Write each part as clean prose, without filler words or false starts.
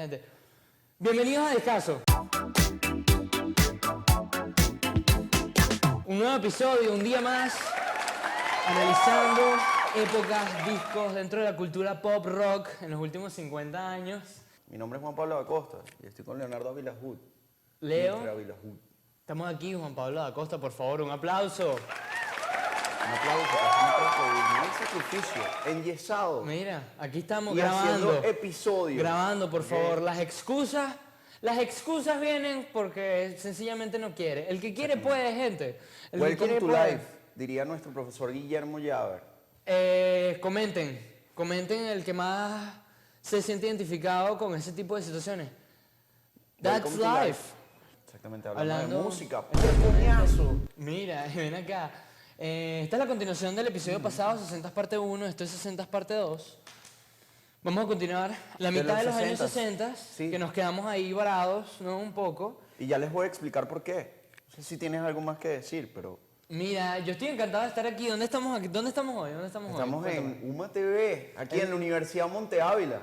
gente. Bienvenidos a Descaso. Un nuevo episodio, un día más, analizando épocas, discos dentro de la cultura pop rock en los últimos 50 años. Mi nombre es Juan Pablo Acosta y estoy con Leonardo Ávila Hood. Leo, Ávila Hood. estamos aquí, Juan Pablo Acosta, por favor, un aplauso. Un aplauso para un sacrificio, enyesado. Mira, aquí estamos Y grabando. haciendo episodios. Grabando, por favor. Las excusas vienen porque sencillamente no quiere. El que quiere puede, gente. El que Welcome quiere to puede. life, diría nuestro profesor Guillermo Llaver. Comenten el que más se siente identificado con ese tipo de situaciones. That's Welcome to life. Exactamente, hablando de música. Exactamente. ¡Coñazo! Mira, ven acá. Esta es la continuación del episodio pasado, 60 parte 1, esto es 60 parte 2. Vamos a continuar la mitad de los años 60, sí. que nos quedamos ahí varados, ¿no? Un poco. Y ya les voy a explicar por qué. No sé si tienes algo más que decir, pero... Mira, yo estoy encantado de estar aquí. ¿Dónde estamos aquí? ¿Dónde estamos hoy? Estamos en UMA TV, aquí en la Universidad Monte Ávila.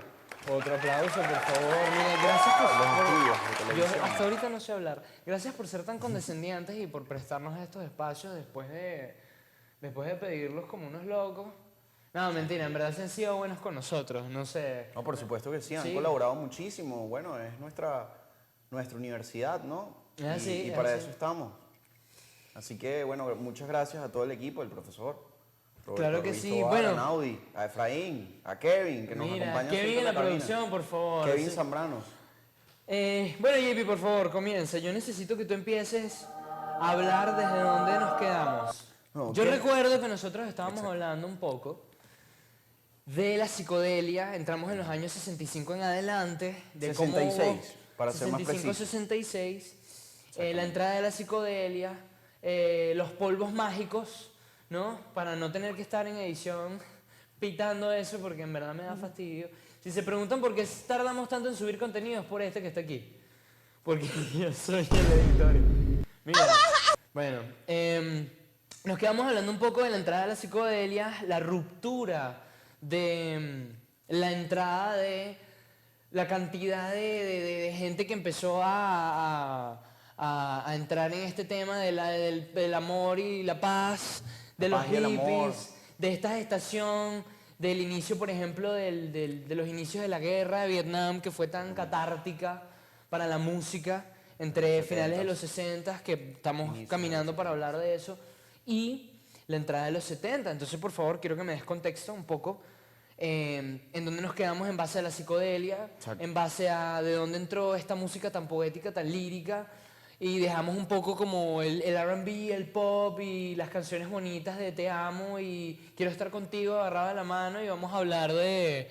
Otro aplauso, por favor. Mira, gracias por... Los estudios de Yo televisión. hasta ahorita no sé hablar. Gracias por ser tan condescendientes y por prestarnos estos espacios después de pedirlos como unos locos. No, mentira, en verdad se han sido buenos con nosotros, no sé. No, por supuesto que sí, han Sí. colaborado muchísimo. Bueno, es nuestra universidad, ¿no? Es así, y es para así. eso estamos. Así que, bueno, muchas gracias a todo el equipo, el profesor. Claro que Ruiz sí, Tobar, bueno. a Naudi, a Efraín, a Kevin, que nos Mira, acompaña Kevin siempre en la cabina. producción, por favor. Kevin Sí. Zambrano. Bueno, JP, por favor, comienza. Yo necesito que tú empieces a hablar desde donde nos quedamos. No, Yo ¿qué? recuerdo que nosotros estábamos hablando un poco de la psicodelia, entramos en los años 65 en adelante, de 66, cómo para ser más preciso. 65-66, la entrada de la psicodelia, los polvos mágicos, ¿no? Para no tener que estar en edición pitando eso, porque en verdad me da fastidio. Si se preguntan por qué tardamos tanto en subir contenido, es por este que está aquí. Porque yo soy el editor. Mira, bueno, nos quedamos hablando un poco de la entrada de la psicodelia, la ruptura de la entrada de la cantidad de gente que empezó a entrar en este tema del amor y la paz, de La los paz y el amor. hippies, de esta gestación, del inicio, por ejemplo, de los inicios de la guerra de Vietnam, que fue tan catártica para la música, entre Los finales de 70s. los 60, que estamos Inicios caminando de los para hablar de eso, y la entrada de los 70. Entonces, por favor, quiero que me des contexto un poco en dónde nos quedamos en base a la psicodelia, Exacto. en base a de dónde entró esta música tan poética, tan lírica, y dejamos un poco como el R&B, el pop y las canciones bonitas de Te amo y quiero estar contigo agarrado de la mano y vamos a hablar de...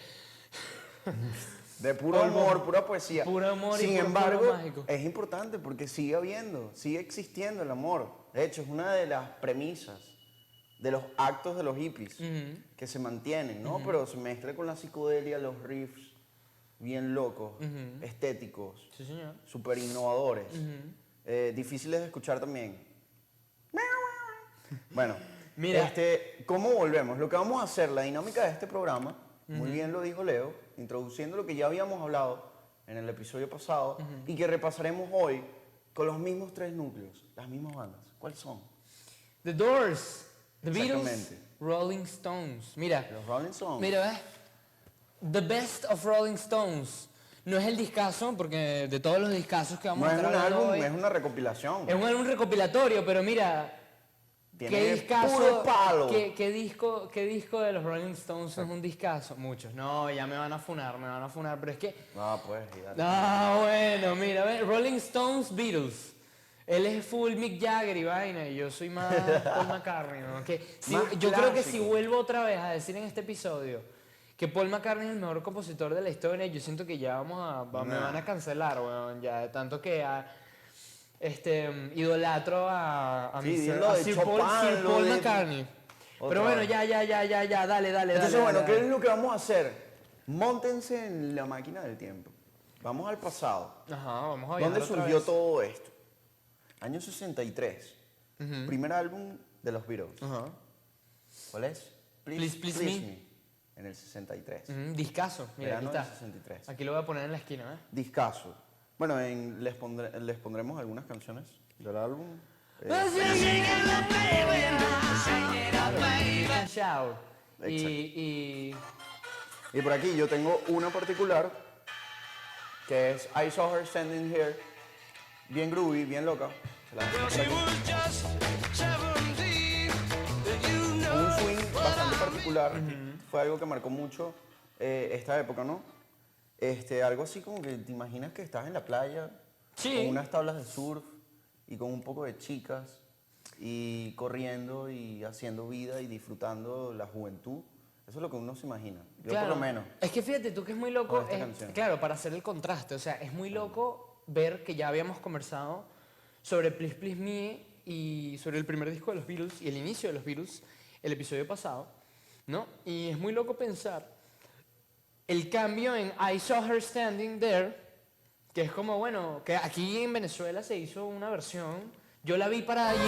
De puro amor, pura poesía. Puro amor y Sin puro embargo, polvo mágico. es importante porque sigue habiendo, sigue existiendo el amor. De hecho, es una de las premisas de los actos de los hippies que se mantienen, ¿no? Pero se mezcla con la psicodelia, los riffs bien locos, estéticos, Sí, señor. súper innovadores, difíciles de escuchar también. Bueno, Mira. ¿cómo volvemos? Lo que vamos a hacer, la dinámica de este programa, muy bien lo dijo Leo, introduciendo lo que ya habíamos hablado en el episodio pasado y que repasaremos hoy con los mismos tres núcleos, las mismas bandas. ¿Cuáles son? The Doors, The Beatles, Exactamente. Rolling Stones. Mira, Los Rolling Stones. mira, ¿ves? The Best of Rolling Stones. No es el discazo, porque de todos los discazos que vamos No a es estar un hablando álbum, hoy, es una recopilación. es un álbum recopilatorio, pero mira, Tiene ¿qué discazo? puro palo. ¿Qué disco de los Rolling Stones es un discazo? Muchos. No, ya me van a funar, pero es que... No, pues, ya. Bueno, mira, ve, Rolling Stones, Beatles. Él es full Mick Jagger y vaina, y yo soy más Paul McCartney, ¿no? Yo creo que si clásico. vuelvo otra vez a decir en este episodio que Paul McCartney es el mejor compositor de la historia, yo siento que ya me van a cancelar, weón, ya de tanto que idolatro a Sí, Mr. dilo a de Sir Chopin, Paul lo de- McCartney. Otra Pero bueno, vez. ya, dale. Entonces, bueno, ¿qué dale. es lo que vamos a hacer? Móntense en la máquina del tiempo. Vamos al pasado. Ajá, vamos a viajar ¿Dónde otra surgió vez. todo esto? Año 63. Primer álbum de los Beatles. Ajá. ¿Cuál es? Please Me. en el 63. Discazo, mira, aquí Verano del está. 63. Aquí lo voy a poner en la esquina, ¿eh? Discazo. Bueno, les pondremos algunas canciones del álbum. Shout. Y por aquí yo tengo una particular que es I Saw Her Standing Here. Bien groovy, bien loca. Se la dejo por aquí. Un swing bastante particular. Fue algo que marcó mucho esta época, ¿no? Algo así como que te imaginas que estás en la playa Sí. con unas tablas de surf y con un poco de chicas y corriendo y haciendo vida y disfrutando la juventud. Eso es lo que uno se imagina. Yo por lo menos. Es que fíjate tú que es muy loco, Con esta canción. claro, para hacer el contraste, o sea, es muy loco ver que ya habíamos conversado sobre Please Please Me y sobre el primer disco de los Beatles y el inicio de los Beatles, el episodio pasado, ¿no? Y es muy loco pensar el cambio en I Saw Her Standing There, que es como, bueno, que aquí en Venezuela se hizo una versión, yo la vi para allí,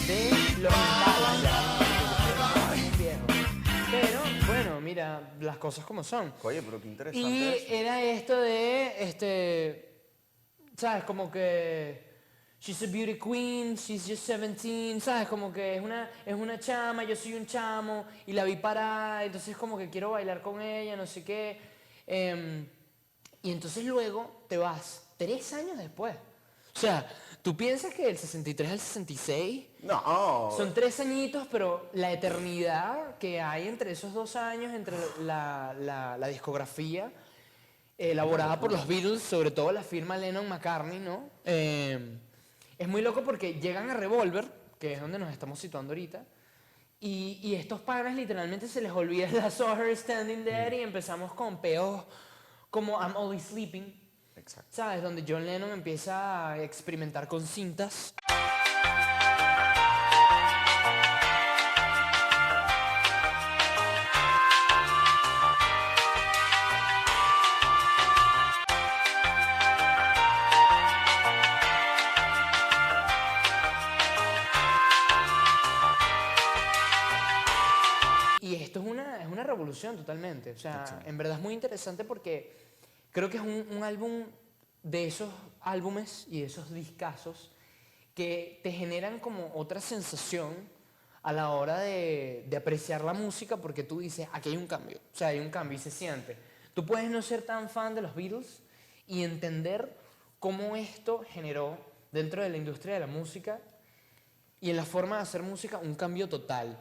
de los Impalas, ya, viejo. Pero, bueno, mira, las cosas como son. Oye, pero qué interesante Y eso. era esto de, ¿sabes? Como que she's a beauty queen, she's just 17, ¿sabes? Como que es una chama, yo soy un chamo, y la vi parada, entonces como que quiero bailar con ella, no sé qué. Y entonces luego te vas 3 años después. O sea, tú piensas que del 63 al 66 No. son 3 añitos, pero la eternidad que hay entre esos 2 años, entre la discografía elaborada por los Beatles, sobre todo la firma Lennon-McCartney, ¿no? Es muy loco porque llegan a Revolver, que es donde nos estamos situando ahorita, y estos panas literalmente se les olvida la Saw Her Standing There y empezamos con peos como I'm Always Sleeping, Exacto. ¿sabes? Donde John Lennon empieza a experimentar con cintas. Y esto es una revolución totalmente. O sea, en verdad es muy interesante porque creo que es un álbum de esos álbumes y de esos discazos que te generan como otra sensación a la hora de apreciar la música porque tú dices, aquí hay un cambio. O sea, hay un cambio y se siente. Tú puedes no ser tan fan de los Beatles y entender cómo esto generó dentro de la industria de la música y en la forma de hacer música un cambio total.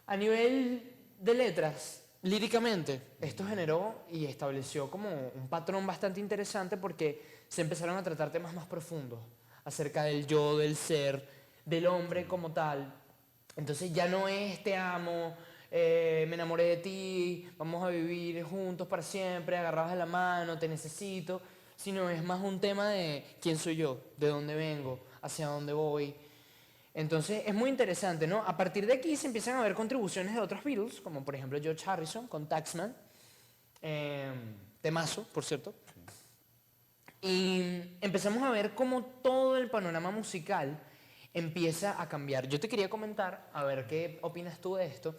A nivel de letras, líricamente, esto generó y estableció como un patrón bastante interesante porque se empezaron a tratar temas más profundos acerca del yo, del ser, del hombre como tal. Entonces ya no es te amo, me enamoré de ti, vamos a vivir juntos para siempre, agarrados de la mano, te necesito, sino es más un tema de quién soy yo, de dónde vengo, hacia dónde voy. Entonces es muy interesante, ¿no? A partir de aquí se empiezan a ver contribuciones de otros Beatles, como por ejemplo George Harrison con Taxman, temazo, por cierto. Y empezamos a ver cómo todo el panorama musical empieza a cambiar. Yo te quería comentar, a ver qué opinas tú de esto,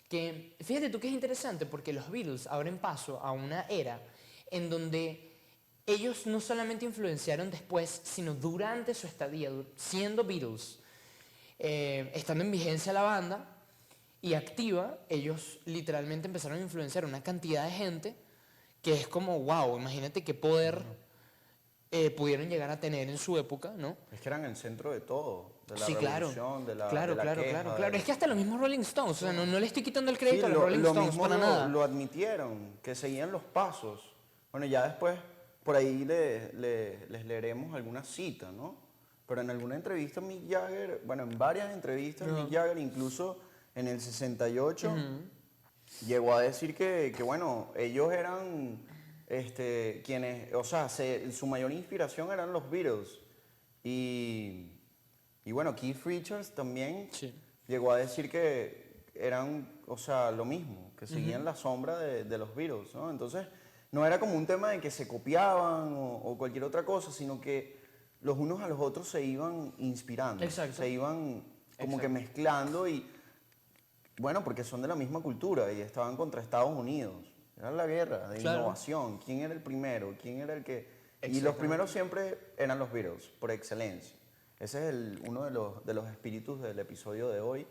que fíjate tú que es interesante porque los Beatles abren paso a una era en donde ellos no solamente influenciaron después, sino durante su estadía, siendo Beatles. Estando en vigencia la banda y activa, ellos literalmente empezaron a influenciar una cantidad de gente que es como, wow, imagínate qué poder pudieron llegar a tener en su época, ¿no? Es que eran el centro de todo, de la Sí, claro. revolución, de la Claro, de la claro, queja, claro, de- claro. Es que hasta los mismos Rolling Stones, o sea, no le estoy quitando el Sí, crédito a los Rolling Stones mismo para nada. lo admitieron, que seguían los pasos. Bueno, ya después, por ahí les leeremos alguna cita, ¿no? Pero en alguna entrevista Mick Jagger, bueno, en varias entrevistas Mick Jagger, incluso en el 68, llegó a decir que, bueno, ellos eran quienes, o sea, su mayor inspiración eran los Beatles. Y bueno, Keith Richards también Sí. llegó a decir que eran, o sea, lo mismo, que seguían la sombra de los Beatles, ¿no? Entonces, no era como un tema de que se copiaban o cualquier otra cosa, sino que los unos a los otros se iban inspirando, Exacto. se iban como que Exacto. mezclando y Bueno, porque son de la misma cultura y estaban contra Estados Unidos. Era la guerra de Claro. innovación. ¿Quién era el primero? ¿Quién era el que...? Y los Exactamente. primeros siempre eran los Beatles, por excelencia. Ese es uno de los espíritus del episodio de hoy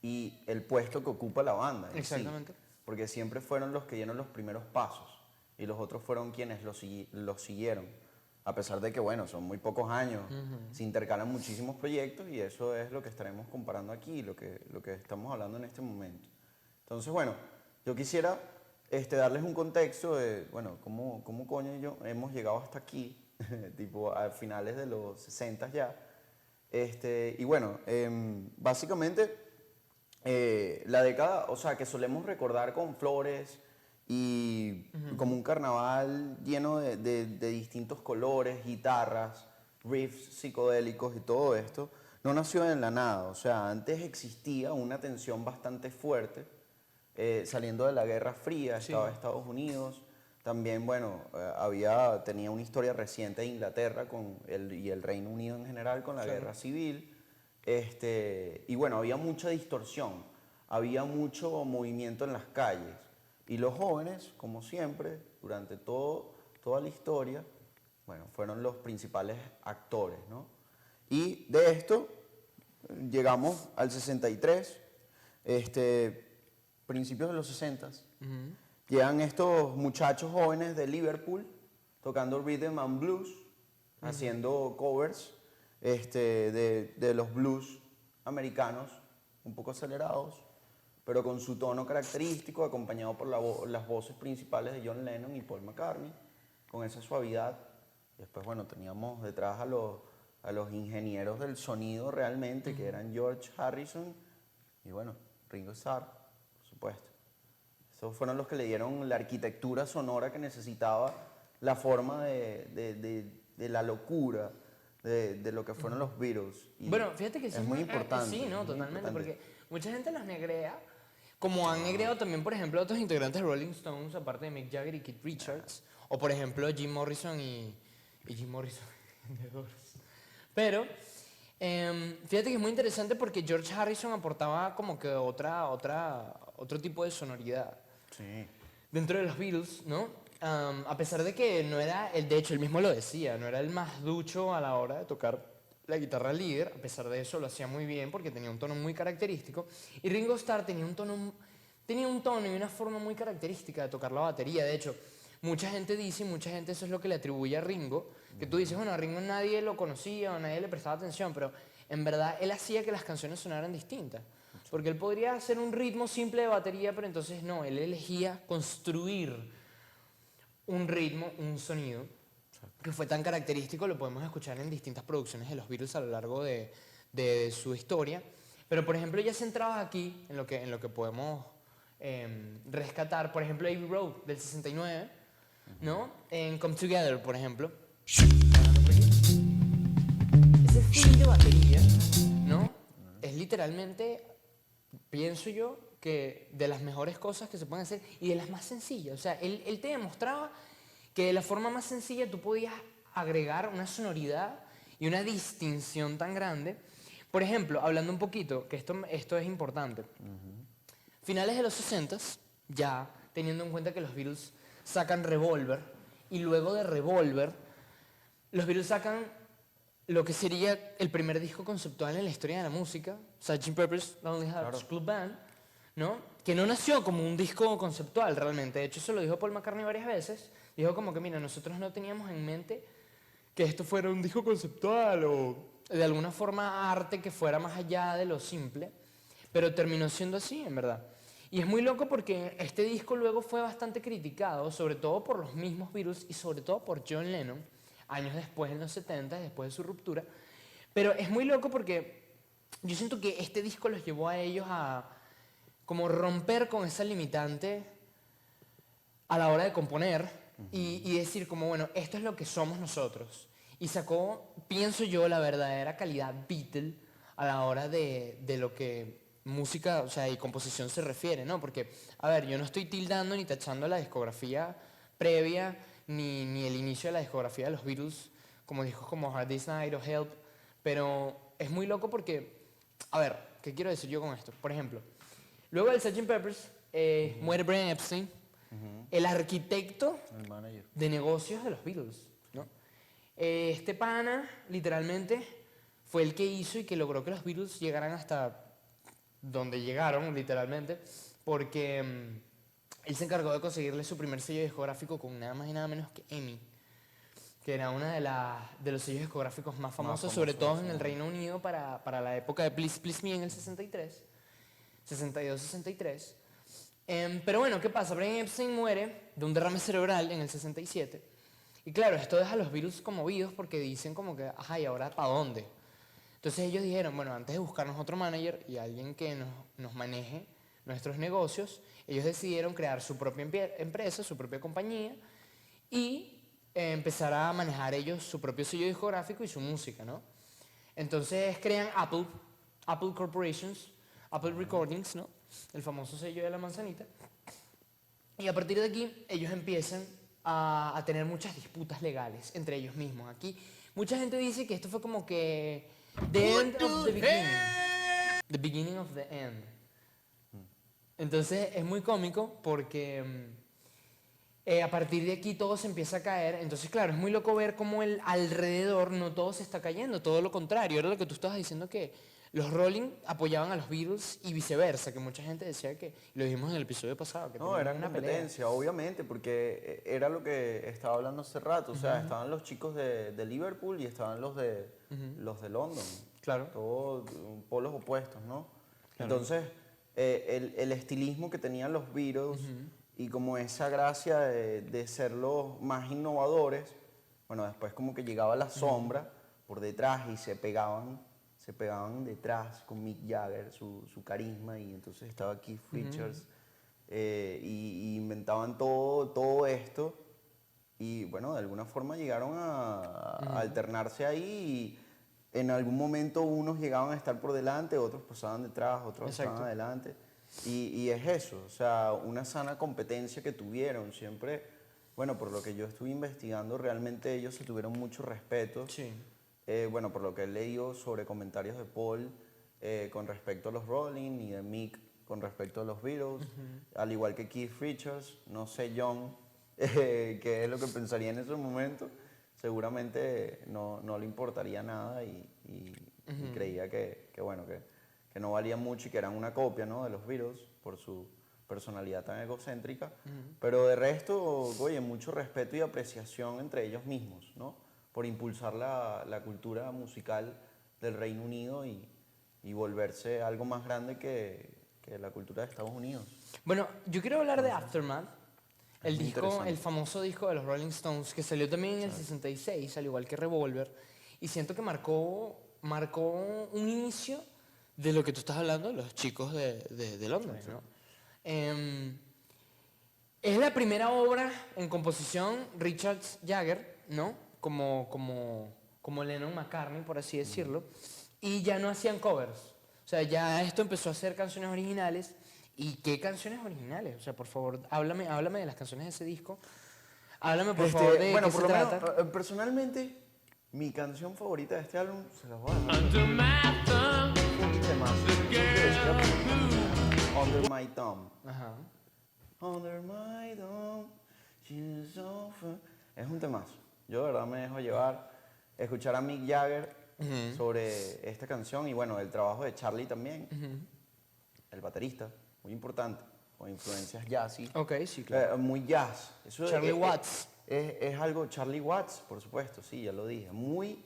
y el puesto que ocupa la banda en sí. Exactamente. Porque siempre fueron los que dieron los primeros pasos y los otros fueron quienes los siguieron. A pesar de que, bueno, son muy pocos años, se intercalan muchísimos proyectos y eso es lo que estaremos comparando aquí, lo que estamos hablando en este momento. Entonces, bueno, yo quisiera darles un contexto de, bueno, cómo coño yo hemos llegado hasta aquí, tipo a finales de los 60 ya. Y bueno, básicamente la década, o sea, que solemos recordar con flores y como un carnaval lleno de distintos colores, guitarras, riffs psicodélicos y todo esto, no nació en la nada. O sea, antes existía una tensión bastante fuerte, saliendo de la Guerra Fría, Sí. estaba Estados Unidos. También, bueno, tenía una historia reciente de Inglaterra y el Reino Unido en general con la Claro. Guerra Civil. Y bueno, había mucha distorsión, había mucho movimiento en las calles. Y los jóvenes, como siempre, durante toda la historia, bueno, fueron los principales actores, ¿no? Y de esto llegamos al 63, principios de los 60. Llegan estos muchachos jóvenes de Liverpool tocando rhythm and blues, haciendo covers de los blues americanos, un poco acelerados, pero con su tono característico, acompañado por las voces principales de John Lennon y Paul McCartney, con esa suavidad. Después, bueno, teníamos detrás a los ingenieros del sonido realmente, que eran George Harrison y, bueno, Ringo Starr, por supuesto. Esos fueron los que le dieron la arquitectura sonora que necesitaba, la forma de la locura de lo que fueron los Beatles. Y Bueno, fíjate que sí es muy muy- importante. sí, no, es muy totalmente, importante. porque mucha gente los negrea, como han negreado también, por ejemplo, otros integrantes de Rolling Stones, aparte de Mick Jagger y Keith Richards, o por ejemplo Jim Morrison y Jim Morrison de Doors. Pero fíjate que es muy interesante porque George Harrison aportaba como que otro tipo de sonoridad Sí. dentro de los Beatles, ¿no? A pesar de que no era, de hecho él mismo lo decía, no era el más ducho a la hora de tocar la guitarra líder, a pesar de eso lo hacía muy bien porque tenía un tono muy característico. Y Ringo Starr tenía un tono y una forma muy característica de tocar la batería. De hecho, mucha gente dice, y mucha gente eso es lo que le atribuye a Ringo, que tú dices, bueno, a Ringo nadie lo conocía o nadie le prestaba atención, pero en verdad él hacía que las canciones sonaran distintas. Porque él podría hacer un ritmo simple de batería, pero entonces no, él elegía construir un ritmo, un sonido, que fue tan característico, lo podemos escuchar en distintas producciones de los Beatles a lo largo de su historia. Pero, por ejemplo, ya centrados aquí, en lo que podemos rescatar, por ejemplo, Abbey Road del 69, ¿no? En Come Together, por ejemplo. Ese feeling de batería, ¿no? Es literalmente, pienso yo, que de las mejores cosas que se pueden hacer y de las más sencillas. O sea, él te demostraba que de la forma más sencilla tú podías agregar una sonoridad y una distinción tan grande. Por ejemplo, hablando un poquito, que esto es importante. Finales de los 60, ya teniendo en cuenta que los Beatles sacan Revolver, y luego de Revolver, los Beatles sacan lo que sería el primer disco conceptual en la historia de la música, Sgt. Pepper's Lonely Hearts Club Band, ¿no? Que no nació como un disco conceptual realmente. De hecho, eso lo dijo Paul McCartney varias veces. Dijo como que, mira, nosotros no teníamos en mente que esto fuera un disco conceptual o de alguna forma arte que fuera más allá de lo simple, pero terminó siendo así, en verdad. Y es muy loco porque este disco luego fue bastante criticado, sobre todo por los mismos Beatles y sobre todo por John Lennon, años después, en los 70, después de su ruptura. Pero es muy loco porque yo siento que este disco los llevó a ellos a como romper con esa limitante a la hora de componer y decir como, bueno, esto es lo que somos nosotros. Y sacó, pienso yo, la verdadera calidad Beatle a la hora de lo que música, o sea, y composición se refiere, ¿no? Porque, a ver, yo no estoy tildando ni tachando la discografía previa ni el inicio de la discografía de los Beatles como discos como Hard Day's Night o Help, pero es muy loco porque, a ver, ¿qué quiero decir yo con esto? Por ejemplo, Luego del Sgt. Peppers muere Brian Epstein, el arquitecto El manager. de negocios de los Beatles, ¿no? Este pana, literalmente, fue el que hizo y que logró que los Beatles llegaran hasta donde llegaron, literalmente, porque él se encargó de conseguirle su primer sello discográfico con nada más y nada menos que EMI, que era uno de los sellos discográficos más famosos, sobre todo en el Reino Unido para la época de Please Please Me en el 63, 62-63. Pero bueno, ¿qué pasa? Brian Epstein muere de un derrame cerebral en el 67. Y claro, esto deja a los Beatles conmovidos porque dicen como que, ajá, ¿y ahora para dónde? Entonces ellos dijeron, bueno, antes de buscarnos otro manager y alguien que nos maneje nuestros negocios, ellos decidieron crear su propia empresa, su propia compañía y empezar a manejar ellos su propio sello discográfico y su música, ¿no? Entonces crean Apple Corporations, Apple Recordings, ¿no? El famoso sello de la manzanita. Y a partir de aquí ellos empiezan a tener muchas disputas legales entre ellos mismos. Aquí mucha gente dice que esto fue como que the end of the beginning. The beginning of the end. Entonces es muy cómico porque a partir de aquí todo se empieza a caer. Entonces, claro, es muy loco ver cómo el alrededor no todo se está cayendo, todo lo contrario. Era lo que tú estabas diciendo, que los Rolling apoyaban a los Beatles y viceversa, que mucha gente decía que, lo dijimos en el episodio pasado, que No, tenían era una competencia, obviamente, porque era lo que estaba hablando hace rato. O sea, estaban los chicos de Liverpool y estaban los de London. Claro. Todos polos opuestos, ¿no? Claro. Entonces, el estilismo que tenían los Beatles y como esa gracia de ser los más innovadores, bueno, después como que llegaba la sombra por detrás y se pegaban detrás con Mick Jagger, su carisma, y entonces estaba Keith Richards, y inventaban todo esto, y bueno, de alguna forma llegaron a alternarse ahí, y en algún momento unos llegaban a estar por delante, otros pasaban detrás, otros estaban adelante, y es eso, o sea, una sana competencia que tuvieron siempre. Bueno, por lo que yo estuve investigando, realmente ellos se tuvieron mucho respeto. Sí. Bueno, por lo que he leído sobre comentarios de Paul con respecto a los Rolling y de Mick con respecto a los Beatles, al igual que Keith Richards, no sé John qué es lo que pensaría en ese momento, seguramente no le importaría nada y creía bueno, que no valía mucho y que eran una copia, ¿no?, de los Beatles por su personalidad tan egocéntrica, pero de resto, oye, mucho respeto y apreciación entre ellos mismos, ¿no?, por impulsar la cultura musical del Reino Unido y volverse algo más grande que la cultura de Estados Unidos. Bueno, yo quiero hablar de Aftermath, el muy disco, interesante. el famoso disco de los Rolling Stones, que salió también en el 66, al igual que Revolver, y siento que marcó un inicio de lo que tú estás hablando, los chicos de Londres, ¿no? Es la primera obra en composición Richard Jagger, ¿no? Como Lennon McCartney, por así decirlo, y ya no hacían covers. O sea, ya esto empezó a hacer canciones originales. ¿Y qué canciones originales? O sea, por favor, háblame de las canciones de ese disco. Háblame, por favor, de bueno, qué por se lo menos, trata. Personalmente, mi canción favorita de este álbum, se las voy a dejar. Under my thumb, Un temazo. the girl who Under My Thumb. Ajá. Under My Thumb, she's so fun. Es un temazo. Yo de verdad me dejo llevar. Escuchar a Mick Jagger sobre esta canción y bueno, el trabajo de Charlie también, el baterista, muy importante, con influencias jazzy. Ok, sí, claro. Muy jazz. Eso Charlie Watts. Es algo, Charlie Watts, por supuesto, sí, ya lo dije. Muy,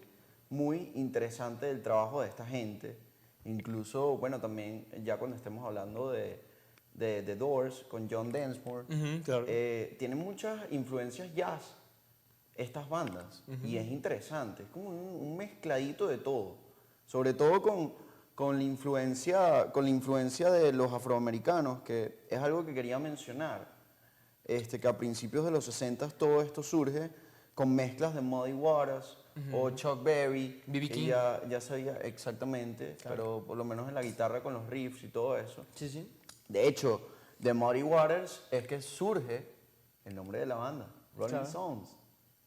muy interesante el trabajo de esta gente. Incluso, bueno, también ya cuando estemos hablando de The Doors con John Densmore, Claro. tienen muchas influencias jazz estas bandas y es interesante, es como un mezcladito de todo, sobre todo con la influencia de los afroamericanos, que es algo que quería mencionar, que a principios de los 60 todo esto surge con mezclas de Muddy Waters o Chuck Berry, B.B. que King. ya sabía exactamente, pero por lo menos en la guitarra con los riffs y todo eso. Sí, sí. De hecho, de Muddy Waters es que surge el nombre de la banda, Rolling Claro. Stones.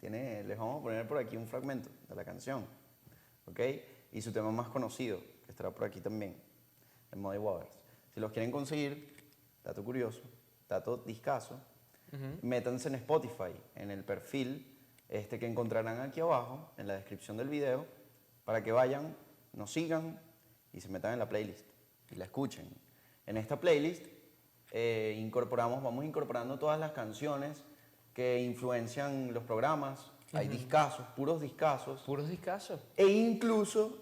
Les vamos a poner por aquí un fragmento de la canción, ¿ok? Y su tema más conocido, que estará por aquí también, el Muddy Waters. Si los quieren conseguir, dato curioso, dato discazo, métanse en Spotify, en el perfil que encontrarán aquí abajo, en la descripción del video, para que vayan, nos sigan y se metan en la playlist y la escuchen. En esta playlist vamos incorporando todas las canciones que influencian los programas. Hay discazos, puros discazos. Puros discazos. E incluso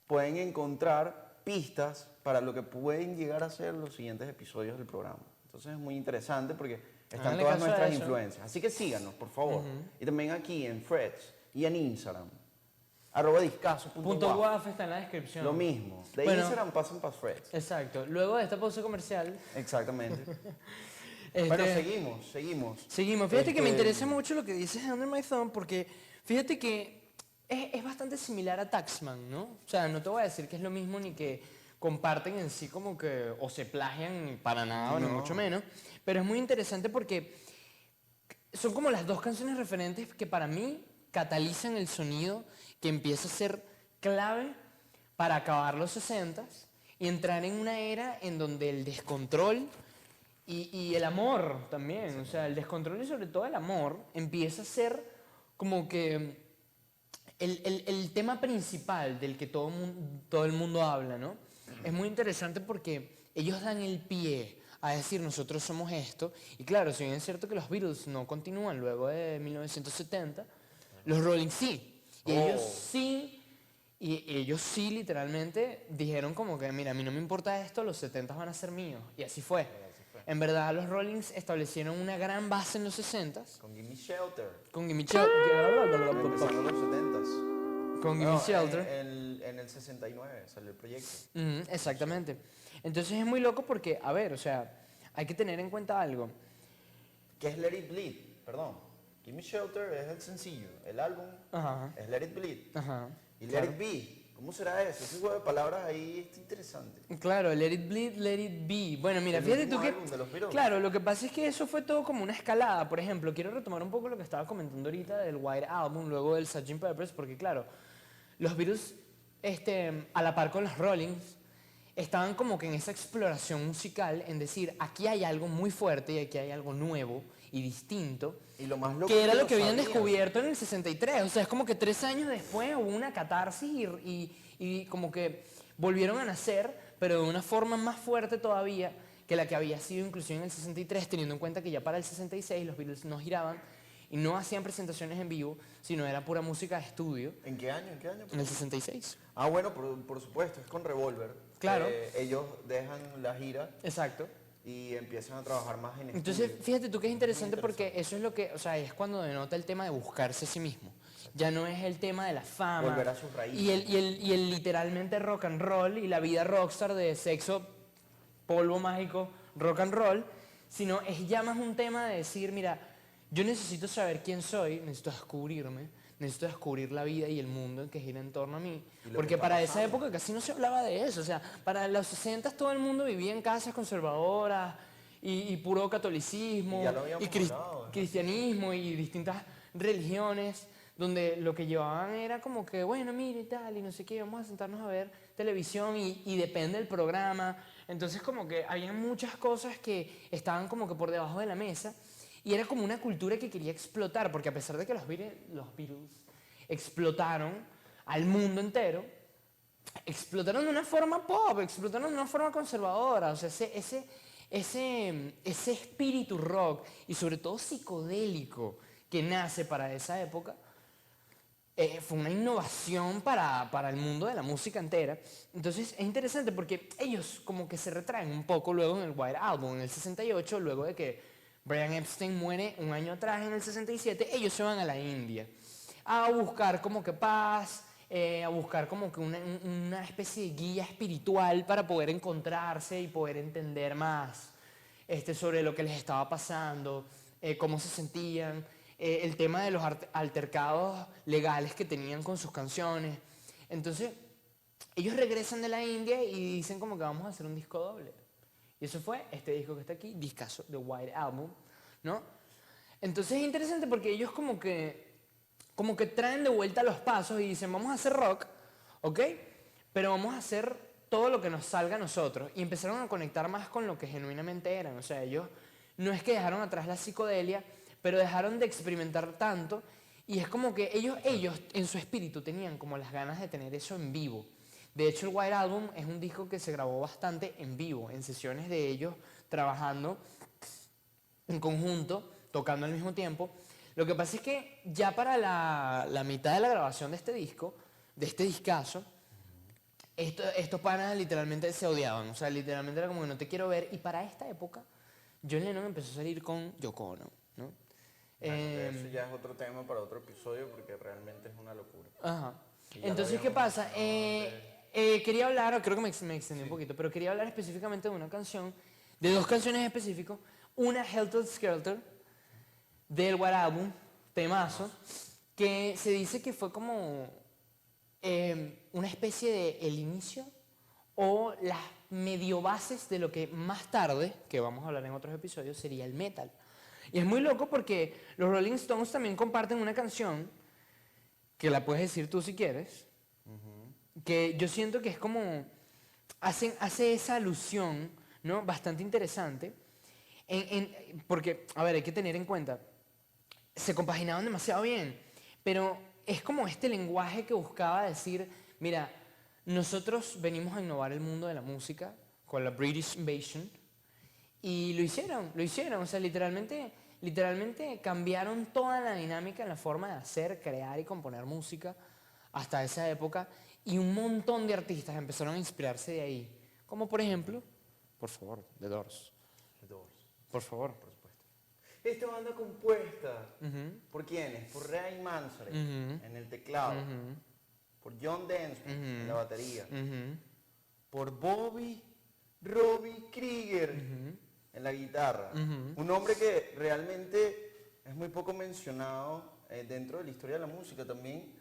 pueden encontrar pistas para lo que pueden llegar a ser los siguientes episodios del programa. Entonces es muy interesante porque están Háganle todas caso a nuestras eso. influencias. Así que síganos, por favor. Y también aquí en Threads y en Instagram. @discazo.guaf. Punto guaf está en la descripción. Lo mismo. De Bueno. Instagram pasan para Threads. Exacto. Luego de esta pausa comercial, Exactamente. este, Bueno, seguimos. seguimos. Fíjate que me Este, interesa mucho lo que dices de Under My Thumb porque fíjate que es bastante similar a Taxman, ¿no? O sea, no te voy a decir que es lo mismo ni que comparten en sí como que o se plagian para nada, ni No. mucho menos. Pero es muy interesante porque son como las dos canciones referentes que para mí catalizan el sonido que empieza a ser clave para acabar los 60s y entrar en una era en donde el descontrol y el amor también, o sea, el descontrol y sobre todo el amor empieza a ser como que el tema principal del que todo el mundo habla, ¿no? Es muy interesante porque ellos dan el pie a decir nosotros somos esto. Y claro, si bien es cierto que los Beatles no continúan luego de 1970, los Rolling sí. Y ellos sí literalmente dijeron como que, mira, a mí no me importa esto, los 70 van a ser míos. Y así fue. En verdad, los Rollings establecieron una gran base en los 60s Con Gimme Shelter. con Gimme Shelter. Empezando los 70s. Con Gimme Shelter. En el 69 salió el proyecto. Exactamente. Entonces es muy loco porque, a ver, o sea, hay que tener en cuenta algo. ¿Qué es Let It Bleed? Perdón. Gimme Shelter es el sencillo. El álbum Ajá. es Let It Bleed. Ajá. Y Let It Be. ¿Cómo será eso? Ese juego de palabras ahí está interesante. Claro, Let It Bleed, Let It Be. Bueno, mira, El fíjate último tú que... álbum de los Beatles. Claro, lo que pasa es que eso fue todo como una escalada. Por ejemplo, quiero retomar un poco lo que estaba comentando ahorita del White Album, luego del Sgt. Pepper's, porque claro, los Beatles, a la par con los Rollings, estaban como que en esa exploración musical, en decir, aquí hay algo muy fuerte y aquí hay algo nuevo y distinto, Y lo más loco que era es lo que habían sabían. descubierto en el 63. O sea, es como que 3 años después hubo una catarsis y como que volvieron a nacer, pero de una forma más fuerte todavía que la que había sido inclusive en el 63, teniendo en cuenta que ya para el 66 los Beatles no giraban y no hacían presentaciones en vivo, sino era pura música de estudio. ¿En qué año? En el 66. Ah, bueno, por supuesto, es con Revolver. Claro. Ellos dejan la gira Exacto. y empiezan a trabajar más en Entonces, estudio. fíjate tú que es interesante porque eso es lo que, o sea, es cuando denota el tema de buscarse a sí mismo. Ya no es el tema de la fama. Volver a sus raíces. Y el literalmente rock and roll y la vida rockstar de sexo, polvo mágico, rock and roll, sino es ya más un tema de decir, mira, yo necesito saber quién soy, necesito descubrirme, necesito descubrir la vida y el mundo que gira en torno a mí. Y lo Porque que está para esa pasando. época casi no se hablaba de eso. O sea, para los 60 todo el mundo vivía en casas conservadoras y puro catolicismo Y ya lo habíamos hablado, ¿no? cristianismo y distintas religiones donde lo que llevaban era como que, bueno, mire y tal, y no sé qué, vamos a sentarnos a ver televisión y depende del programa. Entonces como que había muchas cosas que estaban como que por debajo de la mesa y era como una cultura que quería explotar, porque a pesar de que los Beatles explotaron al mundo entero, explotaron de una forma pop, explotaron de una forma conservadora, o sea, ese espíritu rock y sobre todo psicodélico que nace para esa época, fue una innovación para el mundo de la música entera. Entonces es interesante porque ellos como que se retraen un poco luego en el White Album, en el 68, luego de que Brian Epstein muere un año atrás en el 67, ellos se van a la India a buscar como que paz, a buscar como que una especie de guía espiritual para poder encontrarse y poder entender más sobre lo que les estaba pasando, cómo se sentían, el tema de los altercados legales que tenían con sus canciones. Entonces, ellos regresan de la India y dicen como que vamos a hacer un disco doble. Y eso fue este disco que está aquí, discazo, The White Album, ¿no? Entonces es interesante porque ellos como que traen de vuelta los pasos y dicen, vamos a hacer rock, ¿ok? Pero vamos a hacer todo lo que nos salga a nosotros y empezaron a conectar más con lo que genuinamente eran. O sea, ellos no es que dejaron atrás la psicodelia, pero dejaron de experimentar tanto y es como que ellos en su espíritu tenían como las ganas de tener eso en vivo. De hecho, el White Album es un disco que se grabó bastante en vivo, en sesiones de ellos trabajando en conjunto, tocando al mismo tiempo. Lo que pasa es que ya para la mitad de la grabación de este disco, de este discazo, estos panas literalmente se odiaban. O sea, literalmente era como que no te quiero ver. Y para esta época, John Lennon empezó a salir con Yoko Ono, ¿no? Eso ya es otro tema para otro episodio porque realmente es una locura. Ajá. Y ya lo Entonces, ¿qué habíamos pasa? mencionado Quería hablar, creo que me extendí un poquito, pero quería hablar específicamente de una canción, de dos canciones específicas. Una, Helter Skelter, del White Album, temazo, que se dice que fue como una especie de el inicio o las medio bases de lo que más tarde, que vamos a hablar en otros episodios, sería el metal. Y es muy loco porque los Rolling Stones también comparten una canción, que la puedes decir tú si quieres, que yo siento que es como, hace esa alusión, ¿no? Bastante interesante, porque, a ver, hay que tener en cuenta, se compaginaban demasiado bien, pero es como este lenguaje que buscaba decir, mira, nosotros venimos a innovar el mundo de la música con la British Invasion y lo hicieron, o sea, literalmente cambiaron toda la dinámica en la forma de hacer, crear y componer música hasta esa época y un montón de artistas empezaron a inspirarse de ahí, como por ejemplo, por favor, The Doors, The Doors, por favor. por supuesto. Esta banda compuesta, Ujú, ¿por quiénes? Por Ray Manzarek ujú, en el teclado, ujú, por John Densmore en la batería, ujú, por Robbie Krieger ujú, en la guitarra. ujú. Un hombre que realmente es muy poco mencionado dentro de la historia de la música también.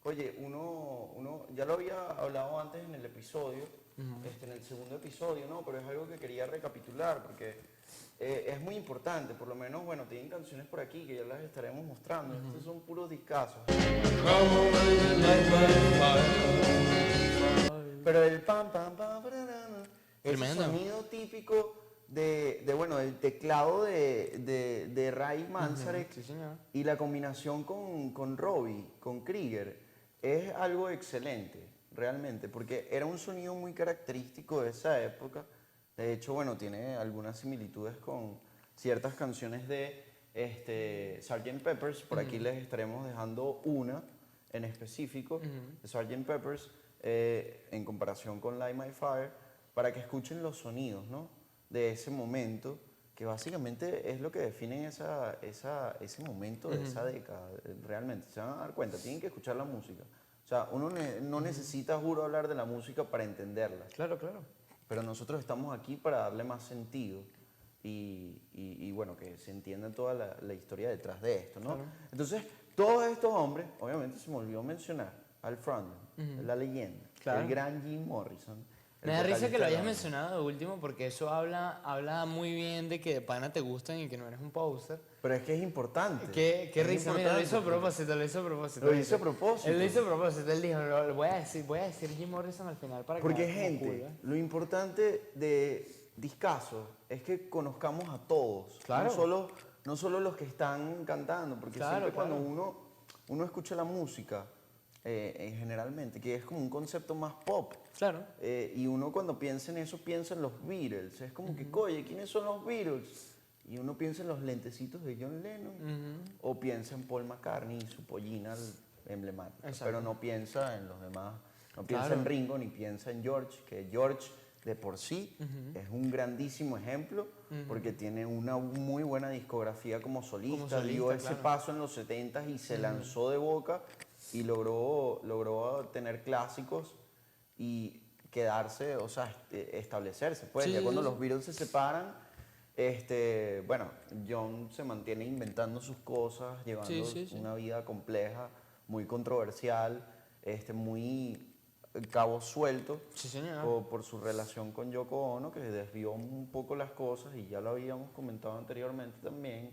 Oye, uno ya lo había hablado antes en el episodio, en el segundo episodio, ¿no? Pero es algo que quería recapitular porque es muy importante. Por lo menos, bueno, tienen canciones por aquí que ya las estaremos mostrando. Estos son puros discazos. Pero el pam, pam, pam, pararana, ese Tremendo. sonido típico bueno, del teclado de Ray Manzarek Sí, señor. y la combinación con Robbie, con Krieger, es algo excelente, realmente, porque era un sonido muy característico de esa época. De hecho, bueno, tiene algunas similitudes con ciertas canciones de Sgt. Peppers. Por aquí les estaremos dejando una en específico de Sgt. Peppers en comparación con Light My Fire para que escuchen los sonidos, ¿no? De ese momento que básicamente es lo que define ese momento de esa década, realmente. Se van a dar cuenta, tienen que escuchar la música. O sea, uno no necesita, juro, hablar de la música para entenderla. Claro, claro. Pero nosotros estamos aquí para darle más sentido y bueno, que se entienda toda la historia detrás de esto, ¿no? Claro. Entonces, todos estos hombres, obviamente se me olvidó mencionar al frontman, la leyenda, Claro. el gran Jim Morrison. el Me da risa vocalista que lo de la hayas banda. mencionado de último porque eso habla muy bien de que de pana te gustan y que no eres un poser. Pero es que es importante. Qué es risa, mira, lo hizo a importante. propósito, lo hizo a propósito. Lo hizo a propósito. Él lo hizo a propósito, él dijo, "No, lo voy a decir Jim Morrison al final para que Porque me haga como cool, gente, ¿eh?". lo importante de Discaso es que conozcamos a todos, Claro. no solo los que están cantando, porque Claro, siempre claro. cuando uno escucha la música, generalmente, que es como un concepto más pop, Claro. y uno cuando piensa en eso piensa en los Beatles, es como que, oye, ¿quiénes son los Beatles? Y uno piensa en los lentecitos de John Lennon, o piensa en Paul McCartney y su pollina emblemática, Exacto. pero no piensa en los demás, no piensa Claro. en Ringo ni piensa en George, que George de por sí es un grandísimo ejemplo porque tiene una muy buena discografía como solista, dio ese claro. paso en los 70 y se lanzó de boca y logró tener clásicos y quedarse, o sea, establecerse. Pues Sí, ya sí, cuando sí, los sí. Beatles se separan, bueno, John se mantiene inventando sus cosas, llevando Sí, sí. una vida compleja, muy controversial, muy cabo suelto Sí, señor. por su relación con Yoko Ono, que desvió un poco las cosas y ya lo habíamos comentado anteriormente también.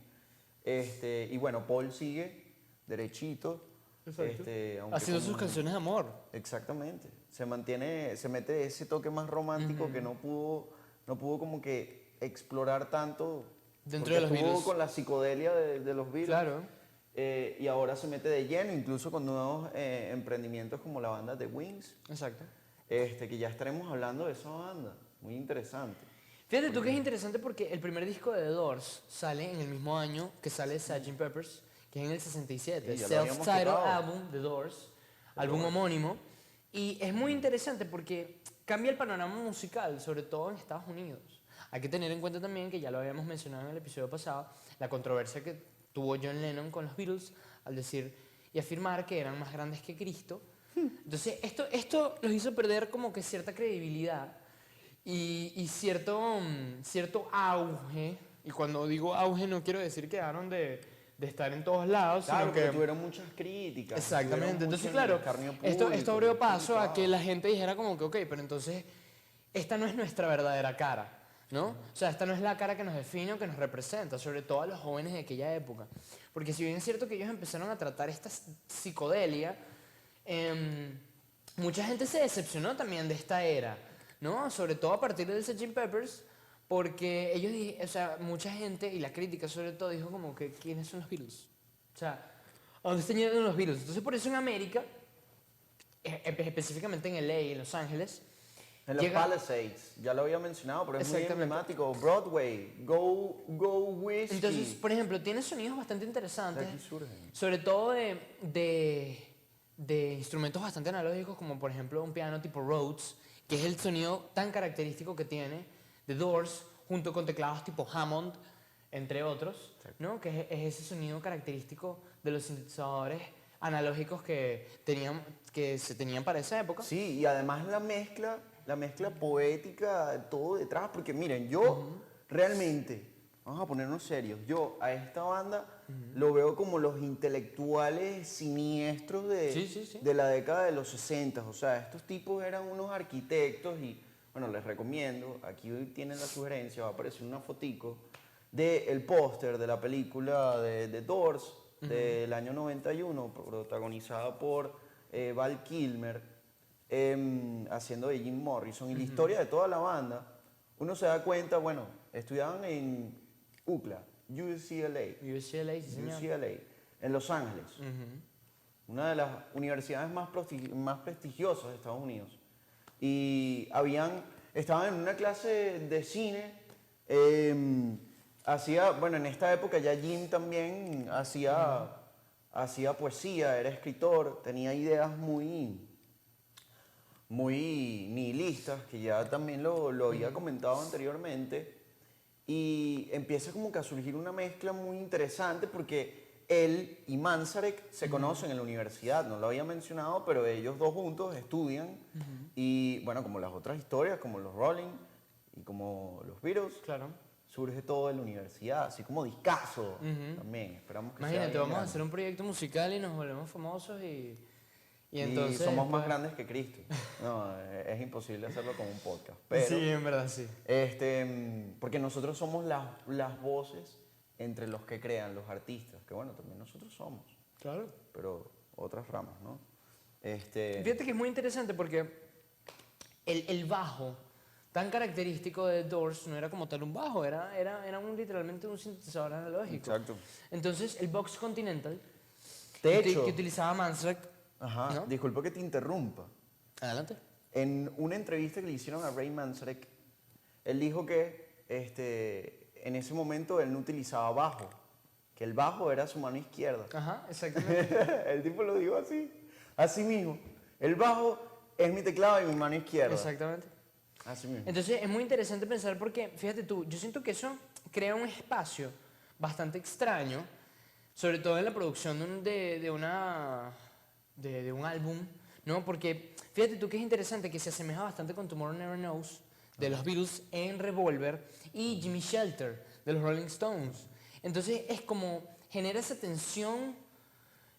Y bueno, Paul sigue derechito, aunque Haciendo sus con- canciones de amor. Exactamente. Se mete ese toque más romántico que no pudo como que explorar tanto. Dentro porque de los estuvo Beatles. con la psicodelia de los Beatles. Claro. Y ahora se mete de lleno, incluso con nuevos emprendimientos como la banda The Wings, Exacto. que ya estaremos hablando de esa banda. Muy interesante. Fíjate tú que es interesante porque el primer disco de The Doors sale en el mismo año que sale Sgt. Pepper's, que es en el 67. Sí, ya lo habíamos Self-titled tocado. album, The Doors, álbum homónimo. Y es muy interesante porque cambia el panorama musical, sobre todo en Estados Unidos. Hay que tener en cuenta también, que ya lo habíamos mencionado en el episodio pasado, la controversia que tuvo John Lennon con los Beatles al decir y afirmar que eran más grandes que Cristo. Entonces, esto los hizo perder como que cierta credibilidad y cierto auge. Y cuando digo auge no quiero decir que dejaron de estar en todos lados, Claro, sino que que... tuvieron muchas críticas. Exactamente. estuvieron Entonces, mucho en el claro, escarnio esto público, abrió paso a que criticados. la gente dijera como que, ok, pero entonces esta no es nuestra verdadera cara, ¿no? O sea, esta no es la cara que nos define o que nos representa, sobre todo a los jóvenes de aquella época. Porque si bien es cierto que ellos empezaron a tratar esta psicodelia, mucha gente se decepcionó también de esta era, ¿no? Sobre todo a partir del Sgt. Pepper's, porque ellos, o sea, mucha gente, y la crítica sobre todo, dijo como que, ¿quiénes son los Beatles? O sea, ¿a dónde están yendo los Beatles? Entonces, por eso en América, específicamente en LA y en Los Ángeles, En los llega- Palisades, ya lo había mencionado, pero es muy Exactamente. emblemático. Broadway, Go Whiskey. entonces, por ejemplo, tiene sonidos bastante interesantes, De aquí surgen. sobre todo de instrumentos bastante analógicos, como por ejemplo un piano tipo Rhodes, que es el sonido tan característico que tiene The Doors, junto con teclados tipo Hammond, entre otros, ¿no? Que es ese sonido característico de los sintetizadores analógicos que se tenían para esa época. Sí, y además la mezcla poética, todo detrás, porque miren, yo realmente, vamos a ponernos serios, yo a esta banda lo veo como los intelectuales siniestros Sí, sí, sí. de la década de los 60, o sea, estos tipos eran unos arquitectos y, bueno, les recomiendo, aquí tienen la sugerencia, va a aparecer una fotico del póster de la película de The Doors del año 91, protagonizada por Val Kilmer, haciendo de Jim Morrison. Y la historia de toda la banda, uno se da cuenta, bueno, estudiaban en UCLA, UCLA, UCLA, sí, señor. UCLA, en Los Ángeles, una de las universidades más prestigiosas de Estados Unidos. Y estaban en una clase de cine, bueno, en esta época ya Jim también hacía poesía, era escritor, tenía ideas muy nihilistas, que ya también lo había comentado anteriormente, y empieza como que a surgir una mezcla muy interesante porque él y Manzarek se conocen en la universidad, no lo había mencionado, pero ellos dos juntos estudian y bueno, como las otras historias, como los Rolling y como los Beatles, Claro. surge todo en la universidad, así como discazo también, esperamos que sea Imagínate, bien vamos a grande. hacer un proyecto musical y nos volvemos famosos y Y entonces... somos más pues, grandes que Cristo. No, es imposible hacerlo con un podcast. Pero, Sí, en verdad, sí. porque nosotros somos las voces entre los que crean, los artistas, que bueno, también nosotros somos, Claro. pero otras ramas, ¿no? Fíjate que es muy interesante porque el bajo tan característico de The Doors no era como tal un bajo, era literalmente un sintetizador analógico. Exacto. Entonces, el Vox Continental, De hecho, que utilizaba Manzarek... ajá, ¿no? disculpa que te interrumpa. Adelante. En una entrevista que le hicieron a Ray Manzarek, él dijo que en ese momento él no utilizaba bajo, que el bajo era su mano izquierda. Ajá, exactamente. El tipo lo dijo así mismo. El bajo es mi teclado y mi mano izquierda. Exactamente. Así mismo. Entonces es muy interesante pensar porque, fíjate tú, yo siento que eso crea un espacio bastante extraño, sobre todo en la producción de un álbum, ¿no? Porque fíjate tú que es interesante que se asemeja bastante con Tomorrow Never Knows de los Beatles en Revolver y Jimmy Shelter de los Rolling Stones. Entonces es como genera esa tensión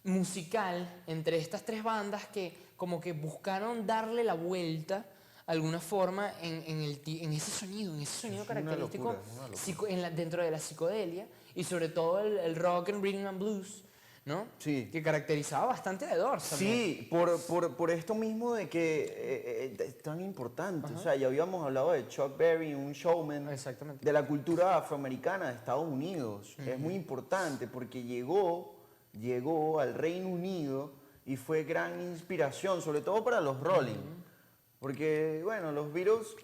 musical entre estas tres bandas que como que buscaron darle la vuelta de alguna forma en ese sonido una característico locura, es una locura. dentro de la psicodelia y sobre todo el rock and rhythm and blues, ¿no? Sí. Que caracterizaba bastante a The Doors también. Sí, por esto mismo de que es tan importante. O sea, ya habíamos hablado de Chuck Berry, un showman Exactamente. de la cultura afroamericana de Estados Unidos. Es muy importante porque llegó al Reino Unido y fue gran inspiración, sobre todo para los Rolling. Porque, bueno, los Beatles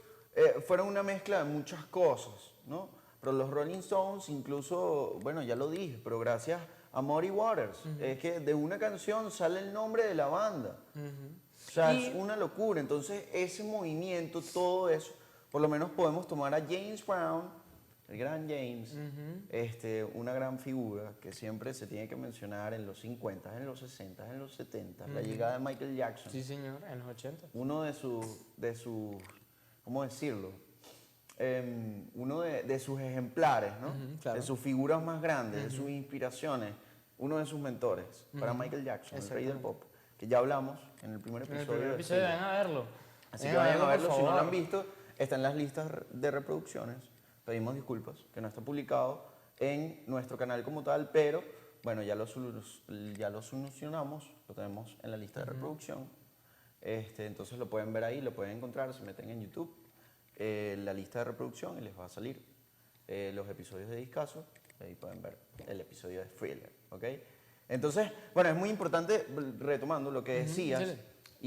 fueron una mezcla de muchas cosas, ¿no? Pero los Rolling Stones incluso, bueno, ya lo dije, pero gracias a Muddy Waters, es que de una canción sale el nombre de la banda. O sea, Y- es una locura. Entonces, ese movimiento, todo eso, por lo menos podemos tomar a James Brown, el gran James, una gran figura que siempre se tiene que mencionar en los 50, en los 60, en los 70, la llegada de Michael Jackson. Sí, señor, en los 80. Uno de sus, ¿cómo decirlo? Uno de sus ejemplares, ¿no? claro. De sus figuras más grandes, de sus inspiraciones, uno de sus mentores, para Michael Jackson, el rey del pop, que ya hablamos en el primer En el episodio. primer de episodio, Thriller. vayan a verlo. Así que vayan a por verlo, si no lo favor. han visto, está en las listas de reproducciones. Pedimos disculpas, que no está publicado en nuestro canal como tal, pero bueno, ya lo solucionamos, lo tenemos en la lista de reproducción. Entonces lo pueden ver ahí, lo pueden encontrar, se meten en YouTube, la lista de reproducción y les va a salir los episodios de Discaso, ahí pueden ver el episodio de Thriller, ¿ok? Entonces, bueno, es muy importante, retomando lo que decías, sí.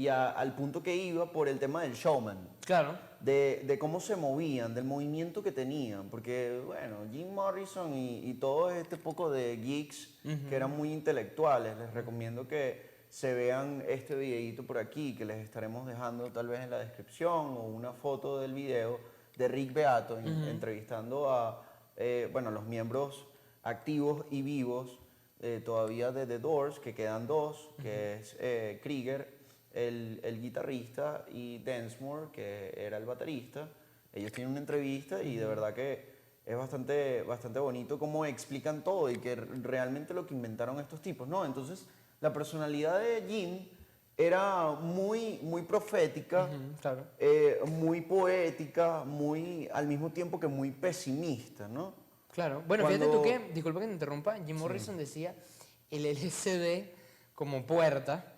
y al punto que iba por el tema del showman, Claro. de cómo se movían, del movimiento que tenían, porque, bueno, Jim Morrison y todo este poco de geeks que eran muy intelectuales, les recomiendo que se vean este videíto por aquí, que les estaremos dejando tal vez en la descripción, o una foto del video de Rick Beato entrevistando a, bueno, los miembros activos y vivos todavía de The Doors, que quedan dos, que es Krieger, el guitarrista, y Densmore, que era el baterista. Ellos tienen una entrevista y de verdad que es bastante bonito cómo explican todo y que realmente lo que inventaron estos tipos, ¿no? Entonces, la personalidad de Jim era muy profética, Claro. muy poética, al mismo tiempo que muy pesimista, ¿no? Claro. Bueno, Cuando- fíjate tú que, disculpa que te interrumpa, Jim Morrison decía el LSD como puerta,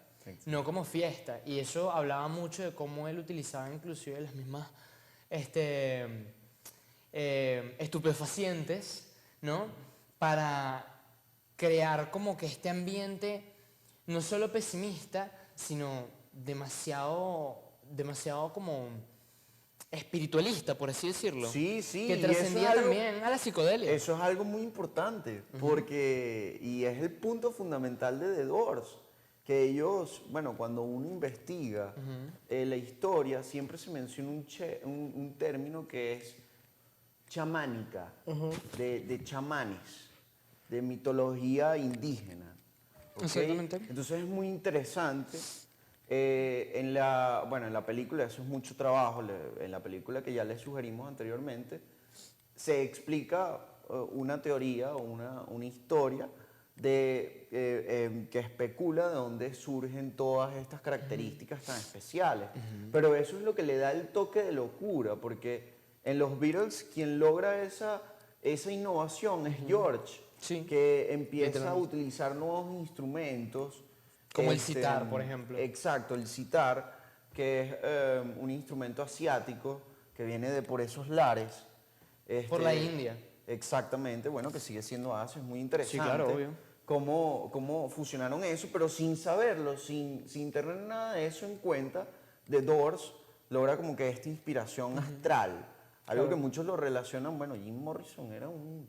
no como fiesta. Y eso hablaba mucho de cómo él utilizaba inclusive las mismas estupefacientes, ¿no? Para crear como que este ambiente no solo pesimista, sino demasiado como espiritualista, por así decirlo. Sí, sí. Que y eso es trascendía algo- también a la psicodelia. Eso es algo muy importante, porque, y es el punto fundamental de The Doors, que ellos, bueno, cuando uno investiga la historia, siempre se menciona un término que es chamánica, de chamanes, de mitología indígena. ¿ok? Exactamente. Entonces es muy interesante. Bueno, en la película, eso es mucho trabajo, en la película que ya les sugerimos anteriormente, se explica una teoría o una historia que especula de dónde surgen todas estas características tan especiales. Pero eso es lo que le da el toque de locura, porque en los Beatles quien logra esa innovación es George, Sí. que empieza a Literalmente. utilizar nuevos instrumentos. Como el sitar, por ejemplo. Exacto, el sitar, que es un instrumento asiático que viene de por esos lares. Por la India. Exactamente, bueno, que sigue siendo Asia, es muy interesante. claro, obvio. Cómo fusionaron eso, pero sin saberlo, sin tener nada de eso en cuenta, The Doors logra como que esta inspiración astral. Algo Claro. que muchos lo relacionan, bueno, Jim Morrison era un